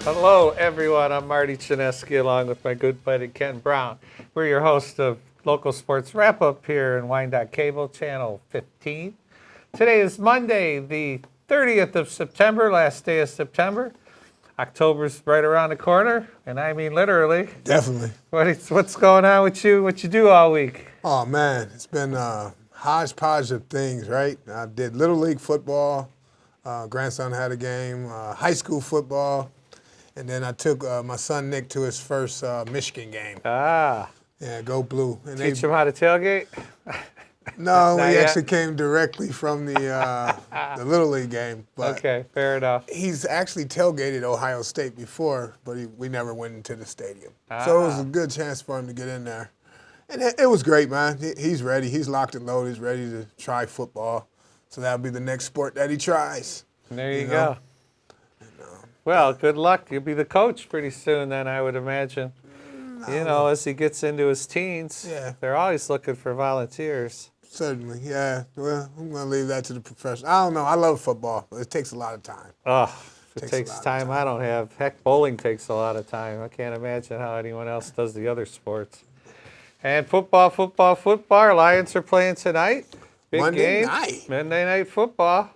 Hello, everyone. I'm Marty Chinesky, along with my good buddy Ken Brown. We're your host of Local Sports Wrap-Up here in Wyandotte Cable, Channel 15. Today is Monday, the 30th of September, last day of September. October's right around the corner, and I mean literally. Definitely. What's going on with you? What you do all week? Oh, man, it's been a hodgepodge of things, right? I did Little League football. Grandson had a game, high school football. And then I took my son Nick to his first Michigan game. Ah. Yeah, go Blue. And Teach him how to tailgate? No, Not he yet? actually came directly from the Little League game. But Okay, fair enough. he's actually tailgated Ohio State before, but we never went into the stadium. So it was a good chance for him to get in there. And it was great, man. He's ready. He's locked and loaded. He's ready to try football. So that'll be the next sport that he tries. There you go. Well, good luck. You'll be the coach pretty soon then, I would imagine. You know, as he gets into his teens, Yeah. they're always looking for volunteers. Certainly, yeah. Well, I'm going to leave that to the professionals. I don't know. I love football, but it takes a lot of time. Oh, it Takes a takes lot of time I don't have. Heck, bowling takes a lot of time. I can't imagine how anyone else does the other sports. And football. Lions are playing tonight. Big Monday game. night. Monday night football.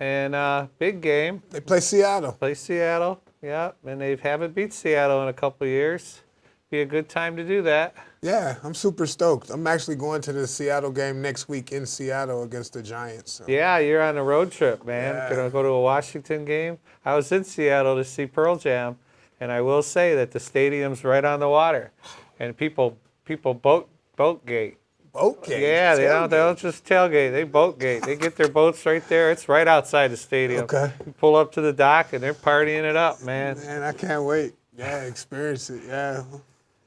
And big game. They play Seattle. Play Seattle. Yeah, and they haven't beat Seattle in a couple of years. Be a good time to do that. Yeah, I'm super stoked. I'm actually going to the Seattle game next week in Seattle against the Giants. So. Yeah, you're on a road trip, man. Yeah. Gonna go to a Washington game. I was in Seattle to see Pearl Jam, and I will say that the stadium's right on the water, and people boat gate. Boat game. Yeah, they don't just tailgate. They boat gate. They get their boats right there. It's right outside the stadium. Okay. You pull up to the dock, and they're partying it up, man. Man, I can't wait. Yeah, experience it. Yeah,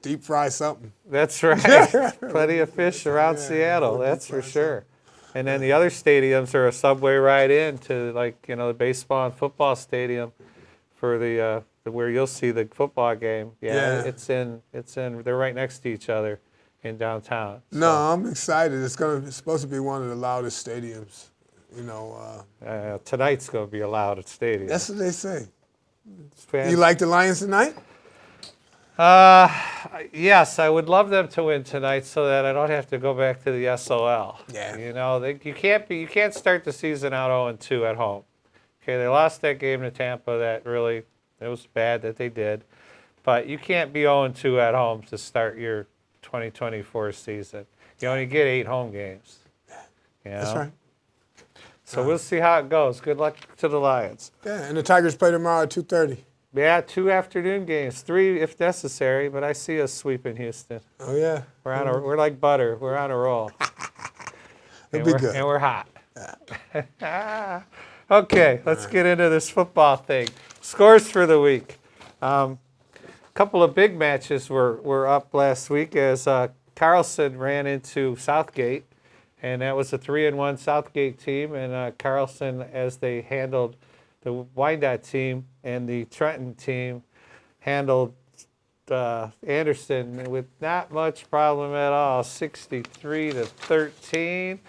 deep fry something. That's right. Plenty of fish around Seattle, that's for sure. And then the other stadiums are a subway ride in to, like, you know, the baseball and football stadium for the where you'll see the football game. Yeah. It's in they're right next to each other in downtown. No, I'm excited. It's supposed to be one of the loudest stadiums. You know. Tonight's going to be a loud stadium. That's what they say. Fans- You like the Lions tonight? Yes, I would love them to win tonight so that I don't have to go back to the SOL. Yeah. You know, you can't start the season out 0-2 at home. Okay, they lost that game to Tampa. It was bad that they did, but you can't be 0-2 at home to start your 2024 season. You only get 8 home games. You know? That's right. So we'll see how it goes. Good luck to the Lions. Yeah, and the Tigers play tomorrow at 2:30. Yeah, 2 afternoon games, 3 if necessary, but I see us sweeping Houston. Oh yeah. We're like butter. We're on a roll. It'll be good. And we're hot. Okay, let's get into this football thing. Scores for the week. A couple of big matches were up last week as Carlson ran into Southgate, and that was a 3-1 Southgate team, and Carlson, as they handled the Wyandotte team and the Trenton team, handled Anderson with not much problem at all, 63-13.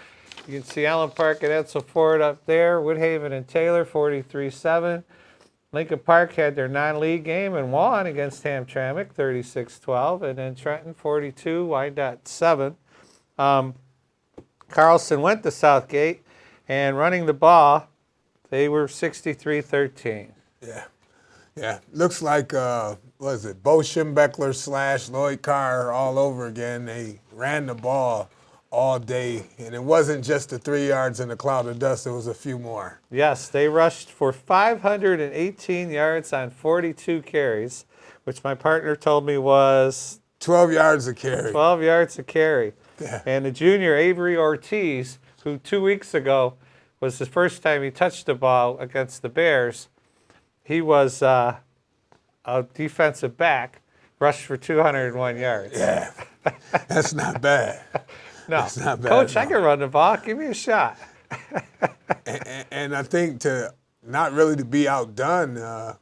You can see Allen Park and Edsel Ford up there, Woodhaven and Taylor, 43-7. Lincoln Park had their non-league game and won against Hamtramck, 36-12, and then Trenton, 42, Wyandotte 7. Carlson went to Southgate, and running the ball, they were 63-13. Yeah. Looks like, what is it, Bo Schembechler / Lloyd Carr all over again. They ran the ball all day, and it wasn't just the 3 yards in a cloud of dust. There was a few more. Yes, they rushed for 518 yards on 42 carries, which my partner told me was 12 yards a carry. 12 yards a carry. Yeah. And the junior Avery Ortiz, who 2 weeks ago was the first time he touched the ball against the Bears, he was a defensive back, rushed for 201 yards. Yeah, that's not bad. No, That's not bad, Coach, I no. can run the ball. Give me a shot. And I think to not really to be outdone,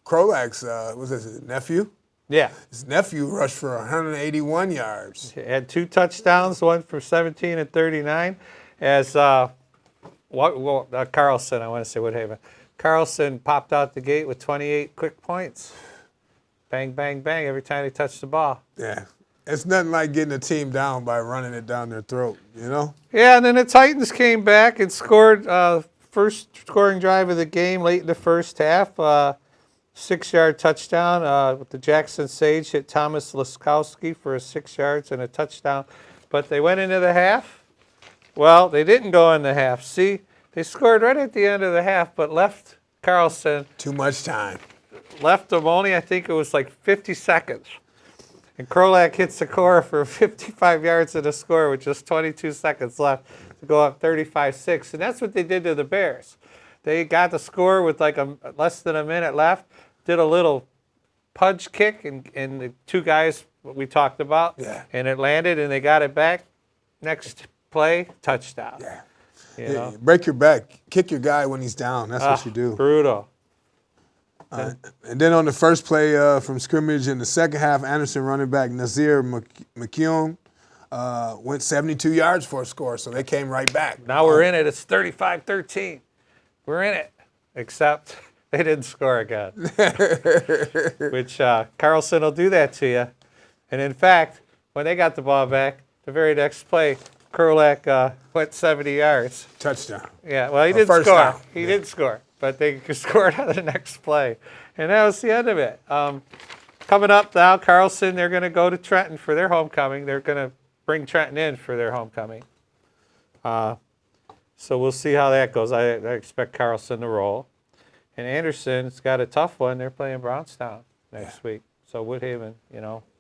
Krolak's, was his nephew? Yeah. His nephew rushed for 181 yards. He had 2 touchdowns, one for 17 and 39. As Carlson, I want to say Woodhaven. Carlson popped out the gate with 28 quick points. Bang, bang, bang every time they touch the ball. Yeah. It's nothing like getting a team down by running it down their throat, you know? Yeah, and then the Titans came back and scored first scoring drive of the game late in the first half. 6-yard touchdown with the Jackson Sage hit Thomas Laskowski for 6 yards and a touchdown. But they went into the half. Well, they didn't go in the half. See, they scored right at the end of the half, but left Carlson. Too much time. Left them only, I think it was like 50 seconds. And Krolak hits the core for 55 yards of the score with just 22 seconds left to go up 35-6. And that's what they did to the Bears. They got the score with like less than a minute left, did a little punch kick, and the two guys we talked about, and it landed, and they got it back. Next play, touchdown. Yeah. You know? Break your back. Kick your guy when he's down. That's what you do. Brutal. And then on the first play from scrimmage in the second half, Anderson running back Nazir McKeown went 72 yards for a score, so they came right back. Now we're in it. It's 35-13. We're in it, except they didn't score again, which Carlson will do that to you. And in fact, when they got the ball back, the very next play, Krolak went 70 yards. Touchdown. Yeah, well, he didn't first score. down. He didn't score, but they scored on the next play. And that was the end of it. Coming up now, Carlson, they're going to go to Trenton for their homecoming. They're going to bring Trenton in for their homecoming. So we'll see how that goes. I expect Carlson to roll. And Anderson's got a tough one. They're playing Brownstown next week. So Woodhaven,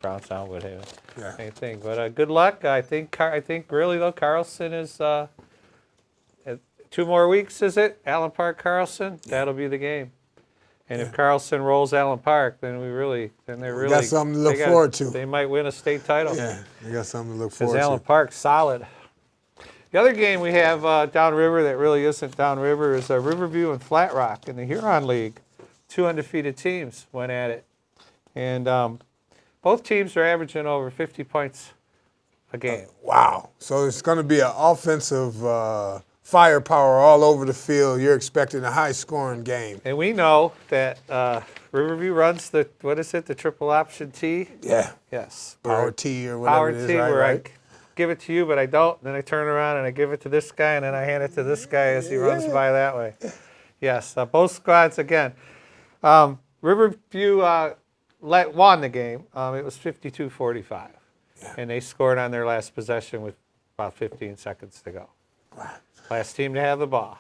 Brownstown, Woodhaven, same thing. But good luck. I think really though, Carlson is 2 more weeks. Is it Allen Park Carlson? That'll be the game. And if Carlson rolls Allen Park, then they're really got something to look forward to. They might win a state title. Yeah, they got something to look forward to. Because Allen Park's solid. The other game we have downriver that really isn't downriver is Riverview and Flat Rock in the Huron League. 2 undefeated teams went at it. And both teams are averaging over 50 points a game. Wow. So it's going to be an offensive firepower all over the field. You're expecting a high-scoring game. And we know that Riverview runs the triple option T? Yeah. Yes. Power T or whatever it is, Power T, where right? I give it to you, but I don't. Then I turn around and I give it to this guy, and then I hand it to this guy as he runs by that way. Yes, both squads, again. Riverview won the game. It was 52-45. And they scored on their last possession with about 15 seconds to go. Wow. Last team to have the ball.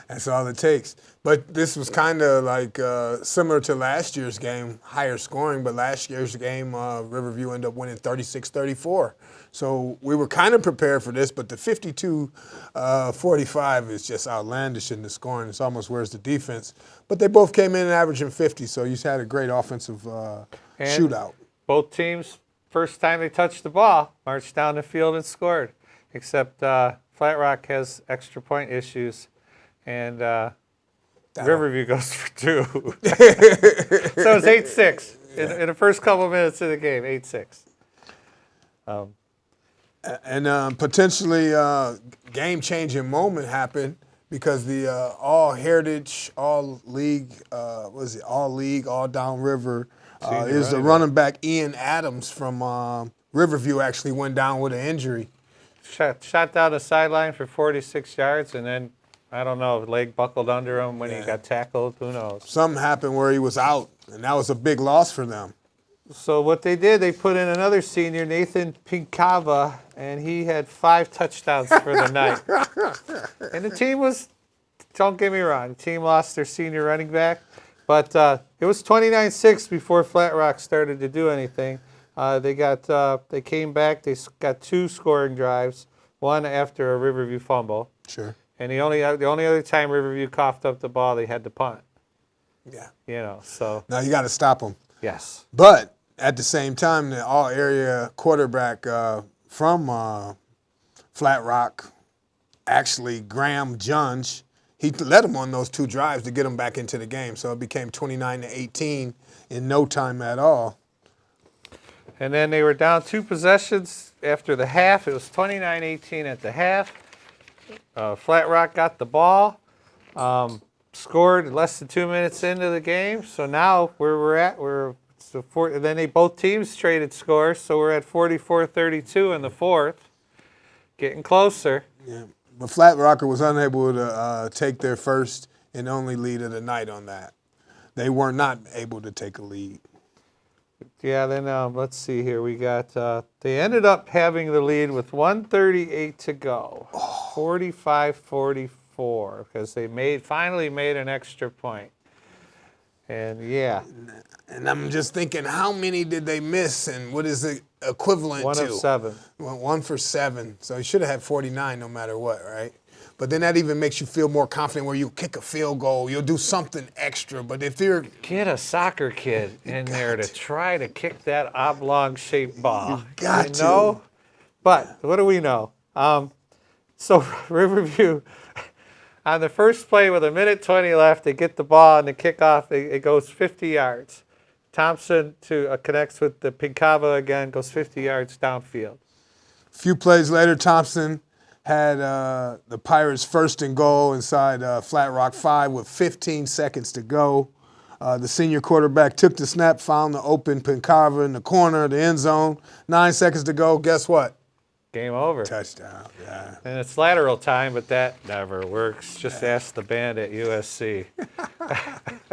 That's all it takes. But this was kind of like similar to last year's game, higher scoring, but last year's game, Riverview ended up winning 36-34. So we were kind of prepared for this, but the 52-45 is just outlandish in the scoring. It's almost where's the defense. But they both came in averaging 50, so you had a great offensive shootout. Both teams, first time they touched the ball, marched down the field and scored, except Flat Rock has extra point issues. And Riverview goes for 2. So it's 8-6 in the first couple of minutes of the game, 8-6. And potentially game-changing moment happened because the All-Heritage, All-League, All Downriver, is the running back Ian Adams from Riverview actually went down with an injury. Shot down the sideline for 46 yards, and then I don't know, leg buckled under him when he got tackled. Who knows? Something happened where he was out, and that was a big loss for them. So what they did, they put in another senior, Nathan Pinkava, and he had 5 touchdowns for the night. And the team was, don't get me wrong, the team lost their senior running back, but it was 29-6 before Flat Rock started to do anything. They came back, they got 2 scoring drives, one after a Riverview fumble. Sure. And the only other time Riverview coughed up the ball, they had to punt. Yeah. So. Now you got to stop them. Yes. But at the same time, the all-area quarterback from Flat Rock, actually Graham Junge, he led them on those 2 drives to get them back into the game. So it became 29-18 in no time at all. And then they were down 2 possessions after the half. It was 29-18 at the half. Flat Rock got the ball, scored less than 2 minutes into the game. So now where we're at, we're So then both teams traded scores, so we're at 44-32 in the fourth. Getting closer. Yeah. But Flat Rocker was unable to take their first and only lead of the night on that. They were not able to take a lead. Yeah, then let's see here. We got, they ended up having the lead with 1:38 to go. 45-44, because they finally made an extra point. And yeah. And I'm just thinking, how many did they miss, and what is it equivalent to? 1 of 7. Well, 1 for 7. So he should have had 49 no matter what, right? But then that even makes you feel more confident where you kick a field goal, you'll do something extra. But if you're... Get a soccer kid in there to try to kick that oblong-shaped ball. You got to. Know? But what do we know? So Riverview, on the first play with 1:20 left, they get the ball and the kickoff, it goes 50 yards. Thompson connects with the Pincava again, goes 50 yards downfield. A few plays later, Thompson had the Pirates first and goal inside Flat Rock 5 with 15 seconds to go. The senior quarterback took the snap, found the open Pincava in the corner of the end zone. 9 seconds to go. Guess what? Game over. Touchdown, yeah. And it's lateral time, but that never works. Just ask the band at USC.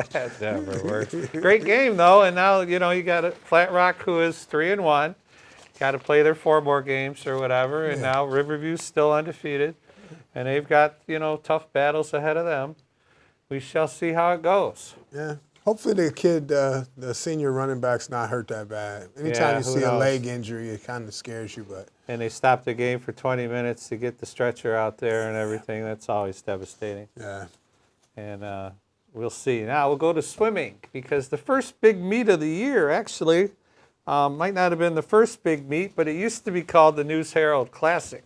That never works. Great game, though, and now, you got a Flat Rock who is 3-1. Got to play their 4 more games or whatever, and now Riverview's still undefeated, and they've got, tough battles ahead of them. We shall see how it goes. Yeah. Hopefully the kid, the senior running back's not hurt that bad. Anytime you see a leg injury, it kind of scares you, but... And they stopped the game for 20 minutes to get the stretcher out there and everything. That's always devastating. Yeah. And we'll see. Now we'll go to swimming, because the first big meet of the year, actually, might not have been the first big meet, but it used to be called the News Herald Classic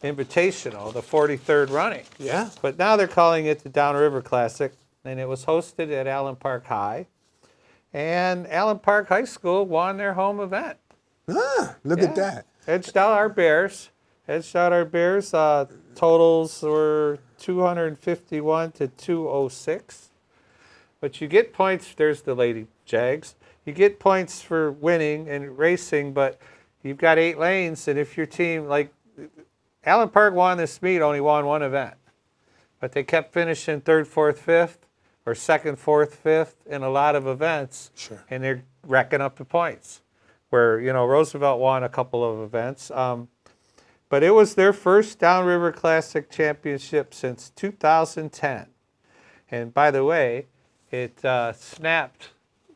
Invitational, the 43rd running. Yeah. But now they're calling it the Downriver Classic, and it was hosted at Allen Park High. And Allen Park High School won their home event. Look at that. Edged out our Bears. Totals were 251 to 206. But you get points. There's the Lady Jags. You get points for winning and racing, but you've got 8 lanes. And if your team, like Allen Park won this meet, only won 1 event. But they kept finishing 3rd, 4th, 5th, or 2nd, 4th, 5th in a lot of events. Sure. And they're racking up the points. Where, Roosevelt won a couple of events. But it was their first Downriver Classic championship since 2010. And by the way, it snapped.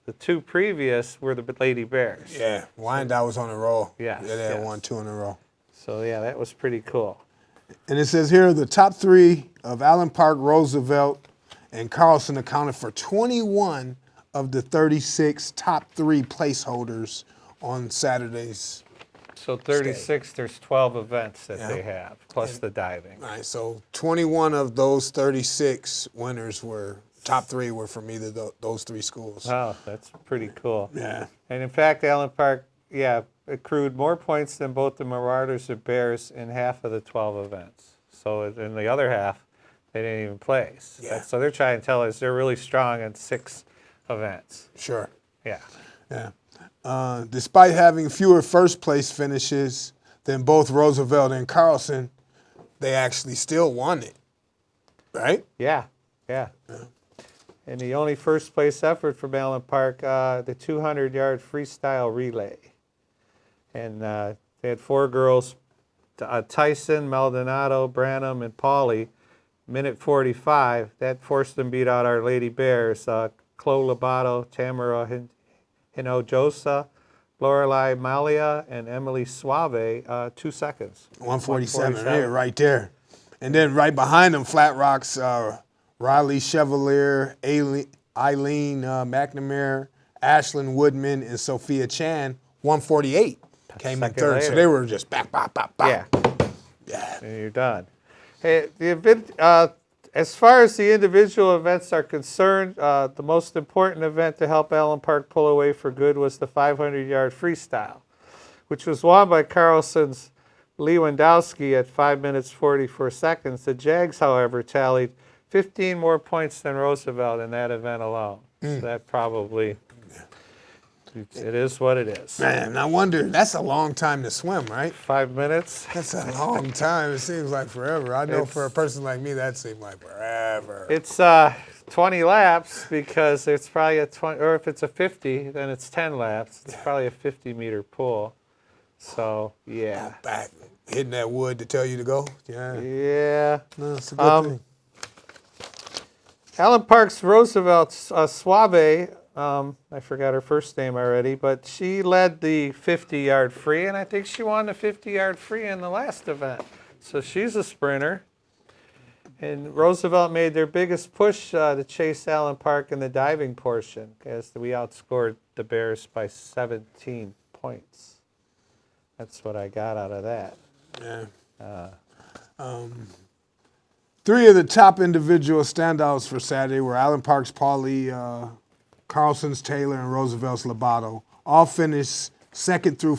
The 2 previous were the Lady Bears. Yeah, Wyandotte was on a roll. Yes, Yeah, they had won 2 in a row. So, yeah, that was pretty cool. And it says here, the top 3 of Allen Park, Roosevelt, and Carlson accounted for 21 of the 36 top 3 placeholders on Saturday's. So 36, there's 12 events that they have, plus the diving. All right, so 21 of those 36 winners top 3 were from either those 3 schools. Oh, that's pretty cool. Yeah. And in fact, Allen Park, accrued more points than both the Marauders and Bears in half of the 12 events. So in the other half, they didn't even place. Yeah. So they're trying to tell us they're really strong in 6 events. Sure. Yeah. Yeah. Despite having fewer first-place finishes than both Roosevelt and Carlson, they actually still won it, right? Yeah. And the only first-place effort from Allen Park, the 200-yard freestyle relay. And they had 4 girls, Tyson, Maldonado, Branham, and Pauly, minute 45. That forced them to beat out our Lady Bears, Chloe Lobato, Tamara Hinojosa, Lorelei Malia, and Emily Suave, 2 seconds. 147, right there. And then right behind them, Flat Rock's Riley Chevalier, Eileen McNamara, Ashlyn Woodman, and Sophia Chan, 148, came in 3rd. So they were just back. Yeah. And you're done. Hey, the event, as far as the individual events are concerned, the most important event to help Allen Park pull away for good was the 500-yard freestyle, which was won by Carlson's Lewandowski at 5 minutes 44 seconds. The Jags, however, tallied 15 more points than Roosevelt in that event alone. So that probably It is what it is. Man, I wonder, that's a long time to swim, right? 5 minutes. That's a long time. It seems like forever. I know for a person like me, that seemed like forever. It's 20 laps because it's probably a 20, or if it's a 50, then it's 10 laps. It's probably a 50-meter pool. So, yeah. Back hitting that wood to tell you to go. Yeah. Yeah. No, it's a good thing. Allen Park's Roosevelt Suave, I forgot her first name already, but she led the 50-yard free, and I think she won the 50-yard free in the last event. So she's a sprinter. And Roosevelt made their biggest push to chase Allen Park in the diving portion, as we outscored the Bears by 17 points. That's what I got out of that. Yeah. Three of the top individual standouts for Saturday were Allen Park's Paulie, Carlson's Taylor, and Roosevelt's Lobato. All finished second through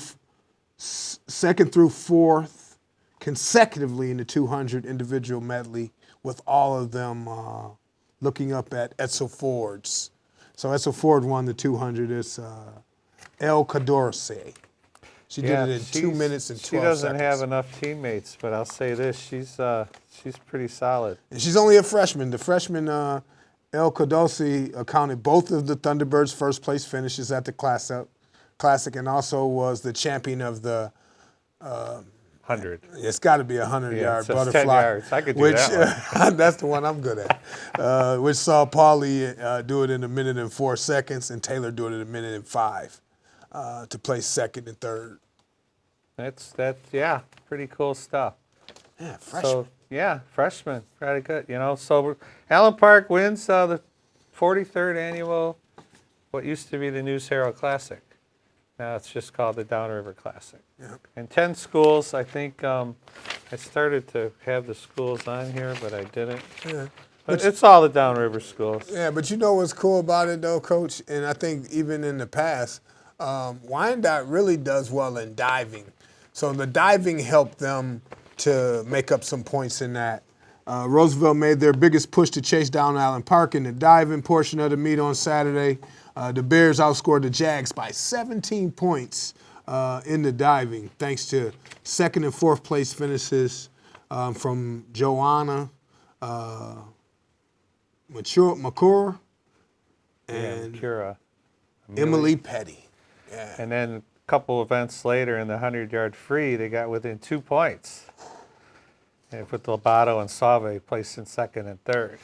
fourth consecutively in the 200 individual medley, with all of them looking up at Edsel Ford's. So Edsel Ford won the 200. It's El Cadorce. She did it in 2 minutes and 12 seconds. She doesn't have enough teammates, but I'll say this: she's pretty solid. And she's only a freshman. The freshman El Cadorce accounted both of the Thunderbirds' first place finishes at the Classic, and also was the champion of the 100. It's got to be a 100-yard butterfly. 10 yards. I could do that one. That's the one I'm good at. Which saw Paulie do it in 1 minute and 4 seconds, and Taylor do it in 1 minute and 5 to place second and third. That's pretty cool stuff. Yeah, freshman. So yeah, freshman, pretty good. So Allen Park wins the 43rd annual, what used to be the News Herald Classic. Now it's just called the Downriver Classic. Yep. And 10 schools. I think I started to have the schools on here, but I didn't. Yeah. But it's all the Downriver schools. Yeah, but you know what's cool about it, though, Coach? And I think even in the past, Wyandotte really does well in diving. So the diving helped them to make up some points in that. Roosevelt made their biggest push to chase down Allen Park in the diving portion of the meet on Saturday. The Bears outscored the Jags by 17 points in the diving, thanks to second and fourth place finishes from Joanna McCure and Emily Petty. Yeah. And then a couple events later in the 100-yard free, they got within 2 points. And put Lobato and Sauve placed in second and third.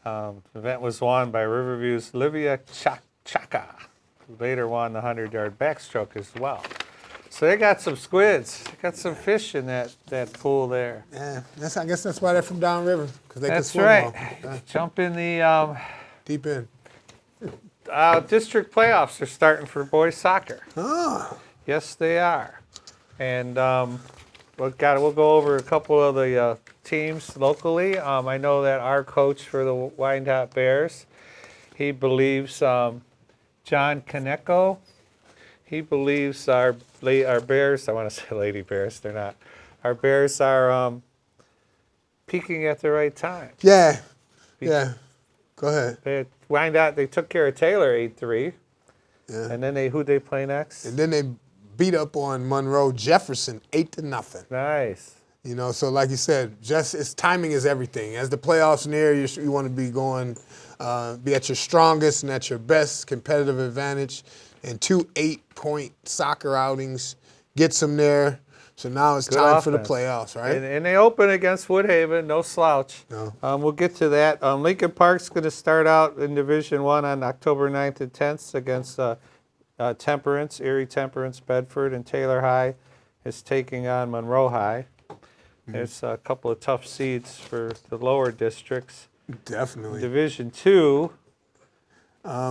The event was won by Riverview's Livia Chaka, who later won the 100-yard backstroke as well. So they got some squids. They got some fish in that pool there. Yeah, I guess that's why they're from downriver, because they can swim. That's right. Jump in the deep end. District playoffs are starting for boys soccer. Oh. Yes, they are. And we'll go over a couple of the teams locally. I know that our coach for the Wyandotte Bears, he believes John Kaneko, he believes our Bears, I want to say Lady Bears, they're not. Our Bears are peaking at the right time. Yeah. Yeah. Go ahead. Wyandotte, they took care of Taylor 8-3. Yeah. And then who'd they play next? And then they beat up on Monroe Jefferson 8-0. Nice. So like you said, timing is everything. As the playoffs near, you want to be going, be at your strongest and at your best competitive advantage. And 2 8-point soccer outings gets them there. So now it's time for the playoffs, right? And they open against Woodhaven, no slouch. No. We'll get to that. Lincoln Park's going to start out in Division I on October 9th and 10th against Temperance, Erie Temperance, Bedford, and Taylor High is taking on Monroe High. There's a couple of tough seeds for the lower districts. Definitely. Division II.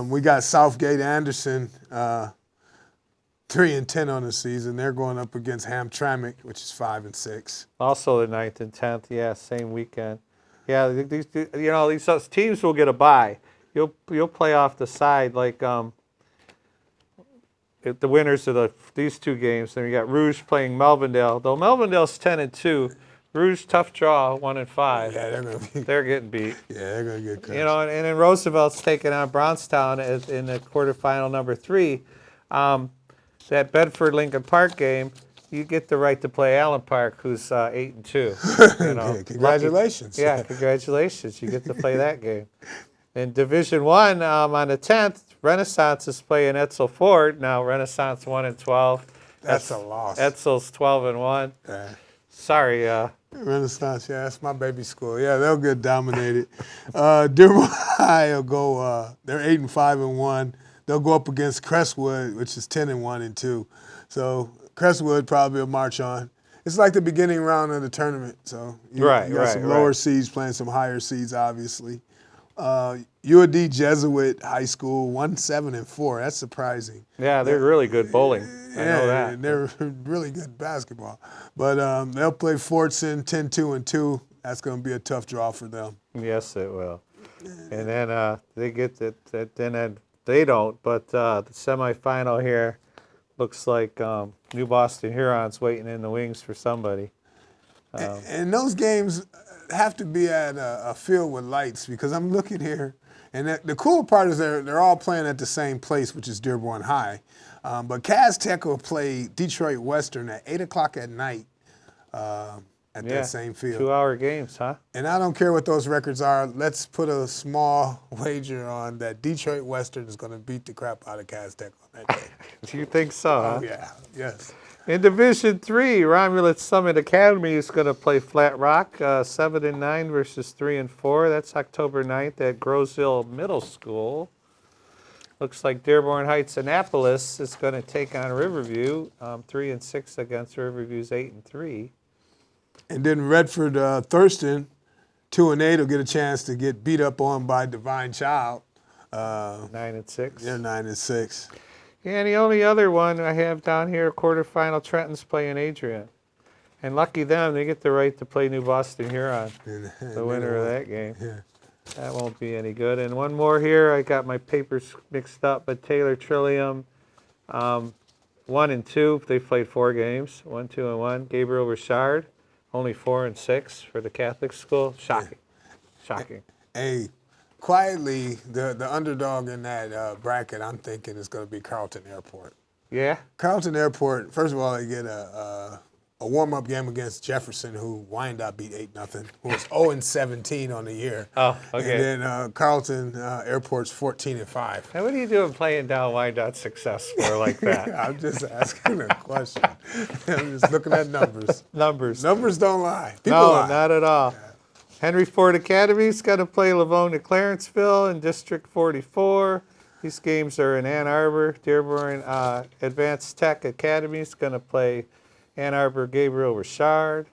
We got Southgate Anderson, 3-10 on the season. They're going up against Hamtramck, which is 5-6. Also the 9th and 10th, yeah, same weekend. Yeah, these teams will get a bye. You'll play off the side like the winners of these two games. Then you got Rouge playing Melvindale. Though Melvindale's 10-2, Rouge tough draw 1-5. Yeah, they're getting beat. Yeah, they're gonna get crushed. And then Roosevelt's taking on Brownstown in the quarterfinal number 3. That Bedford-Lincoln Park game, you get the right to play Allen Park, who's 8-2. You know, Yeah, congratulations. Lucky. Yeah, congratulations. You get to play that game. In Division One, on the 10th, Renaissance is playing Etzel Ford. Now Renaissance 1-12. That's a loss. Etzel's 12-1. Yeah. Sorry. Renaissance, yeah, that's my baby school. Yeah, they'll get dominated. Dearborn High will go. They're 8-5-1. They'll go up against Crestwood, which is 10-1-2. So Crestwood probably will march on. It's like the beginning round of the tournament. So you got some lower seeds playing some higher seeds, obviously. UAD Jesuit High School 1-7-4. That's surprising. Yeah, they're really good bowling. I know that. And they're really good basketball. But they'll play Fortson 10-2-2. That's going to be a tough draw for them. Yes, it will. And then they get that. Then they don't. But the semifinal here looks like New Boston Huron's waiting in the wings for somebody. And those games have to be at a field with lights, because I'm looking here, and the cool part is they're all playing at the same place, which is Dearborn High. But Cass Tech will play Detroit Western at 8 o'clock at night at that same field. 2-hour games, huh? And I don't care what those records are. Let's put a small wager on that Detroit Western is going to beat the crap out of Cass Tech on that day. Do you think so, huh? Oh, yeah. Yes. In Division 3, Romulus Summit Academy is going to play Flat Rock, 7-9 versus 3-4. That's October 9th at Groseville Middle School. Looks like Dearborn Heights Annapolis is going to take on Riverview, 3-6 against Riverview's 8-3. And then Redford Thurston, 2-8, will get a chance to get beat up on by Divine Child. 9-6. They're 9-6. Yeah, and the only other one I have down here, quarterfinal, Trenton's playing Adrian. And lucky them, they get the right to play New Boston Huron, the winner of that game. Yeah. That won't be any good. And one more here, I got my papers mixed up, but Taylor Trillium, 1-2. They played 4 games, 1-2-1. Gabriel Richard, only 4-6 for the Catholic school. Shocking. Shocking. Hey, quietly, the underdog in that bracket, I'm thinking, is going to be Carleton Airport. Yeah? Carleton Airport, first of all, they get a warm-up game against Jefferson, who Wyandotte beat 8-0, who was 0-17 on the year. Oh, okay. And then Carleton Airport's 14-5. Now, what are you doing playing down Wyandotte success for like that? I'm just asking a question. I'm just looking at numbers. Numbers. Numbers don't lie. People No, lie. not at all. Yeah. Henry Ford Academy's got to play Livonia Clarenceville in District 44. These games are in Ann Arbor. Dearborn Advanced Tech Academy's going to play Ann Arbor Gabriel Richard.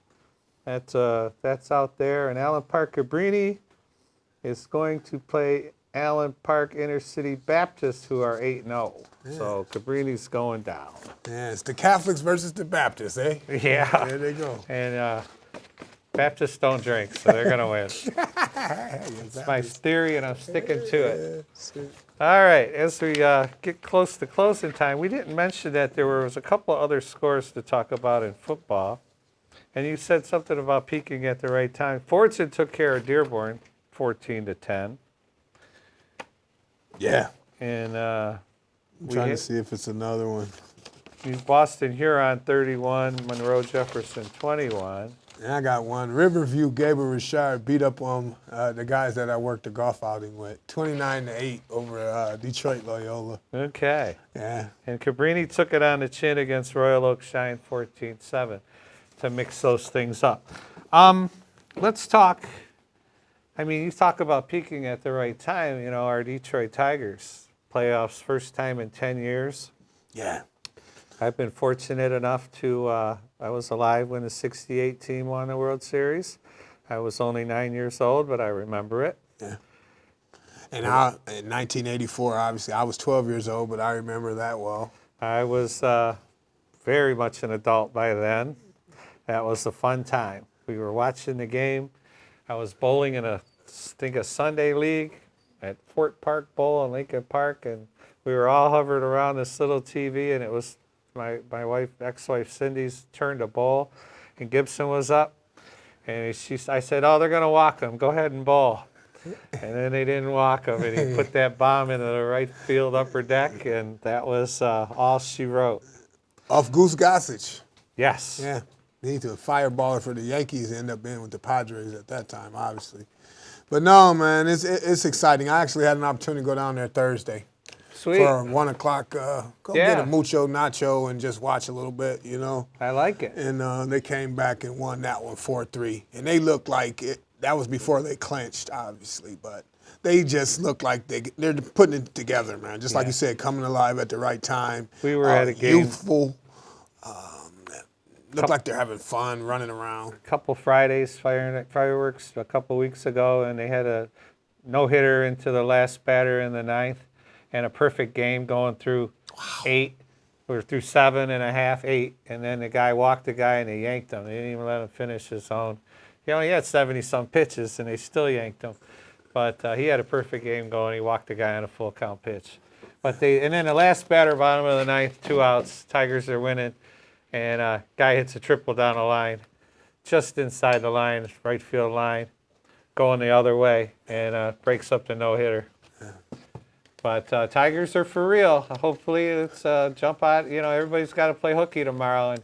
That's out there. And Allen Park Cabrini is going to play Allen Park Intercity Baptist, who are 8-0. Yeah. So Cabrini's going down. Yeah, it's the Catholics versus the Baptists, eh? Yeah. There they go. And Baptists don't drink, so they're going to win. It's my theory, and I'm sticking to it. All right, as we get close to closing time, we didn't mention that there was a couple of other scores to talk about in football. And you said something about peaking at the right time. Fordson took care of Dearborn, 14-10. Yeah. And I'm trying to see if it's another one. Boston Huron, 31. Monroe Jefferson, 21. And I got one. Riverview Gabriel Richard beat up on the guys that I worked the golf outing with, 29-8 over Detroit Loyola. Okay. Yeah. And Cabrini took it on the chin against Royal Oak Shine, 14-7, to mix those things up. Let's talk. I mean, you talk about peaking at the right time. You know, our Detroit Tigers, playoffs, first time in 10 years. Yeah. I've been fortunate enough to, I was alive when the 68 team won the World Series. I was only 9 years old, but I remember it. Yeah. And in 1984, obviously, I was 12 years old, but I remember that well. I was very much an adult by then. That was a fun time. We were watching the game. I was bowling in a Sunday league at Fort Park Bowl in Lincoln Park, and we were all hovered around this little TV, and it was my wife, ex-wife Cindy's turn to bowl, and Gibson was up, and I said, "Oh, they're going to walk him. Go ahead and bowl." And then they didn't walk him, and he put that bomb into the right field upper deck, and that was all she wrote. Off Goose Gossage. Yes. Yeah. He's a fireballer for the Yankees. He ended up being with the Padres at that time, obviously. But no, man, it's exciting. I actually had an opportunity to go down there Thursday. Sweet. For 1 o'clock, go get a mucho nacho and just watch a little bit, you know. I like it. And they came back and won that one 4-3. And they looked like that was before they clinched, obviously, but they just look like they're putting it together, man. Just like you said, coming alive at the right time. We were at a game. Youthful. Look like they're having fun, running around. A couple Fridays fireworks a couple weeks ago, and they had a no-hitter into the last batter in the ninth, and a perfect game going through 8 or through 7.5, 8, and then the guy walked the guy and they yanked him. They didn't even let him finish his own. He only had 70-some pitches, and they still yanked him. But he had a perfect game going. He walked the guy on a full count pitch. And then the last batter, bottom of the ninth, 2 outs. Tigers are winning, and guy hits a triple down the line, just inside the line, right field line, going the other way, and breaks up the no-hitter. But Tigers are for real. Hopefully it's jump out. You know, everybody's got to play hooky tomorrow, and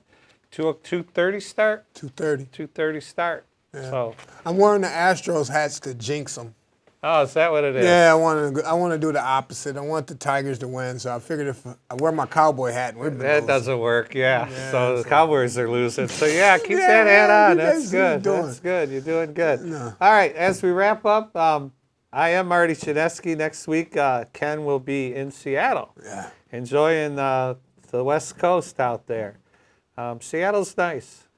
2:30 start. 2:30. 2:30 start. Yeah. So I'm wearing the Astros hats to jinx them. Oh, is that what it is? Yeah, I want to do the opposite. I want the Tigers to win, so I figured if I wear my cowboy hat, and we've been That losing. doesn't work, yeah. So the Cowboys are losing. So, yeah, keep that hat on. That's good. That's good. You're doing good. No. All right, as we wrap up, I am Marty Chinesky. Next week, Ken will be in Seattle. Yeah. Enjoying the West Coast out there. Seattle's nice.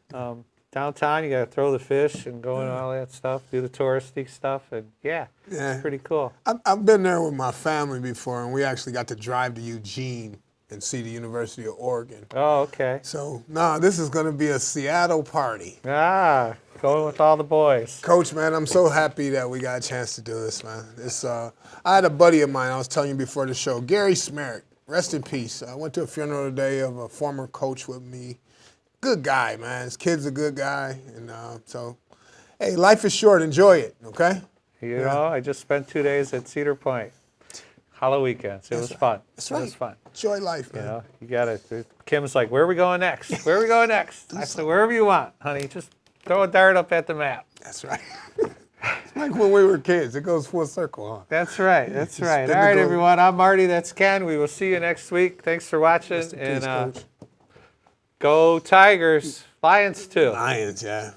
Downtown, you got to throw the fish and go and all that stuff, do the touristy stuff, and it's pretty cool. I've been there with my family before, and we actually got to drive to Eugene and see the University of Oregon. Oh, okay. So, this is going to be a Seattle party. Going with all the boys. Coach, man, I'm so happy that we got a chance to do this, man. I had a buddy of mine, I was telling you before the show, Gary Smerrick, rest in peace. I went to a funeral today of a former coach with me. Good guy, man. His kid's a good guy. And so, hey, life is short. Enjoy it, okay? You know, I just spent 2 days at Cedar Point. Hollow weekends. It was fun. That's right. It was fun. Enjoy life, man. You know, you got to. Kim's like, where are we going next? Where are we going next? I said, wherever you want, honey. Just throw a dart up at the map. That's right. Like when we were kids. It goes full circle, huh? That's right. That's right. All right, everyone. I'm Marty. That's Ken. We will see you next week. Thanks for watching. Rest in peace, Coach. Go Tigers. Lions, too. Lions, yeah.